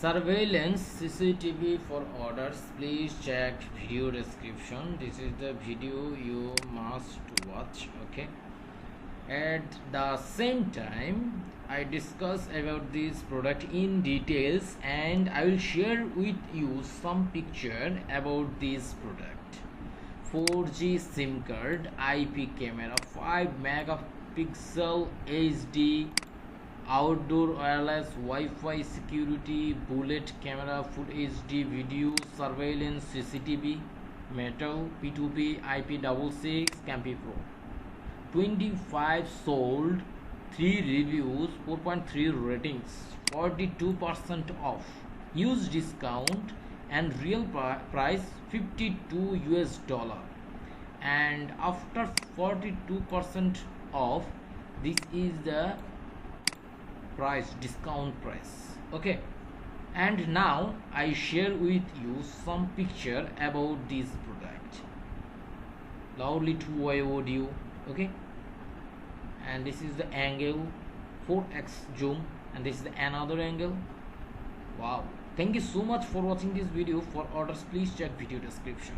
Surveillance CCTV for orders. Please check video description. This is the video you must watch. Okay. At the same time, I discuss about this product in details and I will share with you some picture about this product. 4G SIM card, IP camera, 5 megapixel HD, outdoor wireless Wi-Fi security, bullet camera, full HD video, surveillance CCTV, metal, P2P, IP66, Camhipro. 25 sold, 3 reviews, 4.3 ratings, 42% off, use discount and real price $52, and after 42% off, this is the price, discount price. Okay, and now I share with you some picture about this product. Loudly 2-way audio. Okay, and this is the angle, 4x zoom, and this is the another angle. Wow, thank you so much for watching this video. For orders, please check video description.